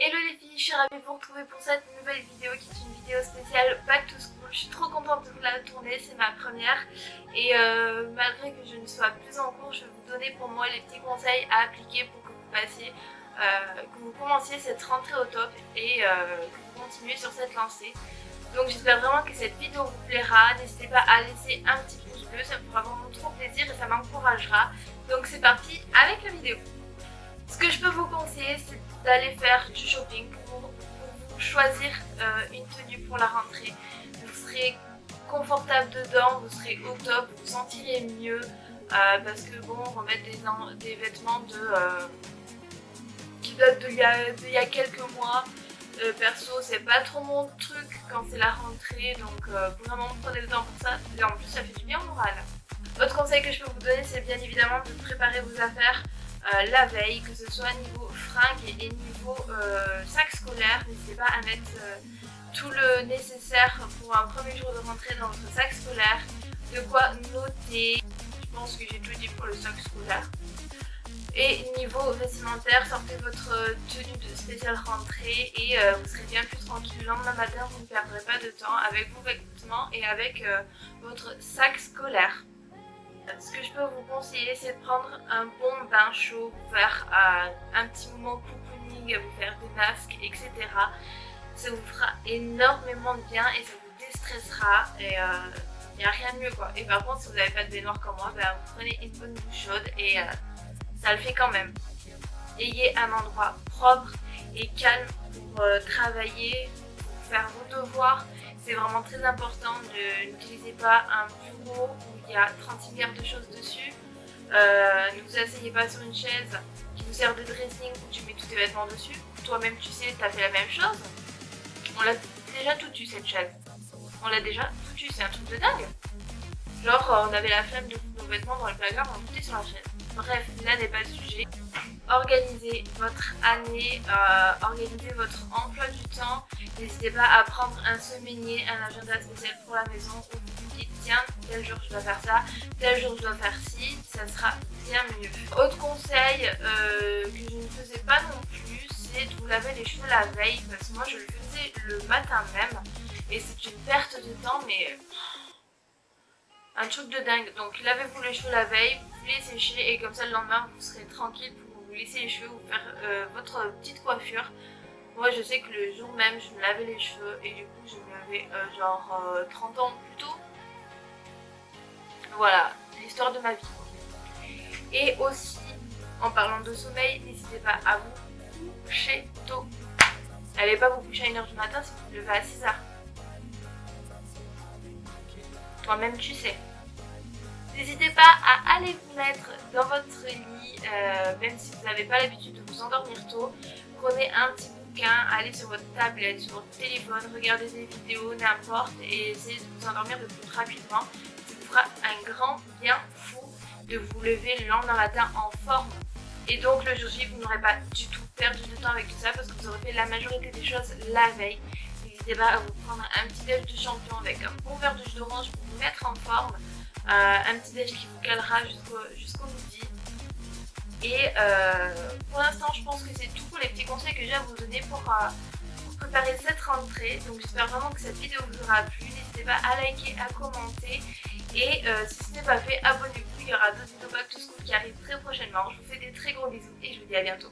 Hello les filles, je suis ravie de vous retrouver pour cette nouvelle vidéo qui est une vidéo spéciale Back to School. Je suis trop contente de vous la tourner, c'est ma première et malgré que je ne sois plus en cours, je vais vous donner pour moi les petits conseils à appliquer pour que vous passiez, que vous commenciez cette rentrée au top et que vous continuiez sur cette lancée. Donc j'espère vraiment que cette vidéo vous plaira, n'hésitez pas à laisser un petit pouce bleu, ça me fera vraiment trop plaisir et ça m'encouragera. Donc c'est parti avec la vidéo. Ce que je peux vous conseiller, c'est d'aller faire du shopping pour vous choisir une tenue pour la rentrée. Vous serez confortable dedans, vous serez au top, vous vous sentirez mieux parce que bon, remettre des vêtements qui datent d'il y a quelques mois, perso c'est pas trop mon truc quand c'est la rentrée, donc vraiment prenez le temps pour ça et en plus ça fait du bien au moral. Autre conseil que je peux vous donner, c'est bien évidemment de préparer vos affaires la veille, que ce soit niveau fringues et niveau sac scolaire. N'hésitez pas à mettre tout le nécessaire pour un premier jour de rentrée dans votre sac scolaire, de quoi noter. Je pense que j'ai tout dit pour le sac scolaire. Et niveau vestimentaire, sortez votre tenue de spéciale rentrée et vous serez bien plus tranquille le lendemain matin, vous ne perdrez pas de temps avec vos vêtements et avec votre sac scolaire. Ce que je peux vous conseiller, c'est de prendre un bon bain chaud, vous faire un petit moment cocooning, vous faire des masques, etc. Ça vous fera énormément de bien et ça vous déstressera et il n'y a rien de mieux quoi. Et par contre, si vous n'avez pas de baignoire comme moi, vous prenez une bonne douche chaude et ça le fait quand même. Ayez un endroit propre et calme pour travailler, pour faire vos devoirs. C'est vraiment très important, n'utilisez pas un bureau où il y a 36 milliards de choses dessus. Ne vous asseyez pas sur une chaise qui vous sert de dressing où tu mets tous tes vêtements dessus. Toi-même tu sais, tu as fait la même chose. On l'a déjà tout eu cette chaise. On l'a déjà tout eu, c'est un truc de dingue. Genre on avait la flemme de foutre nos vêtements dans le placard, on foutait sur la chaise. Bref, là n'est pas le sujet. Organisez votre année, organisez votre emploi du temps. N'hésitez pas à prendre un semainier, un agenda spécial pour la maison où vous vous dites tiens, tel jour je dois faire ça, tel jour je dois faire ci, ça sera bien mieux. Autre conseil que je ne faisais pas non plus, c'est de vous laver les cheveux la veille parce que moi je le faisais le matin même et c'est une perte de temps mais un truc de dingue. Donc lavez-vous les cheveux la veille, vous les séchez et comme ça le lendemain vous serez tranquille pour vous laisser les cheveux ou faire votre petite coiffure. Moi je sais que le jour même je me lavais les cheveux et du coup je me lavais genre 30 ans plus tôt. Voilà, l'histoire de ma vie. Et aussi, en parlant de sommeil, n'hésitez pas à vous coucher tôt. N'allez pas vous coucher à 1h du matin si vous vous levez à 6h. Toi-même tu sais. N'hésitez pas à aller vous mettre dans votre lit, même si vous n'avez pas l'habitude de vous endormir tôt. Prenez un petit bouquin, allez sur votre tablette, sur votre téléphone, regardez des vidéos, n'importe, et essayez de vous endormir le plus rapidement. Ça vous fera un grand bien fou de vous lever le lendemain matin en forme. Et donc le jour J, vous n'aurez pas du tout perdu de temps avec tout ça parce que vous aurez fait la majorité des choses la veille. N'hésitez pas à vous prendre un petit déj de champion avec un bon verre de jus d'orange pour vous mettre en forme. Un petit déj qui vous calera jusqu'au midi. Et pour l'instant je pense que c'est tout pour les petits conseils que j'ai à vous donner pour préparer cette rentrée. Donc j'espère vraiment que cette vidéo vous aura plu. N'hésitez pas à liker, à commenter et si ce n'est pas fait, abonnez-vous. Il y aura d'autres vidéos Back to School qui arrivent très prochainement. Je vous fais des très gros bisous et je vous dis à bientôt.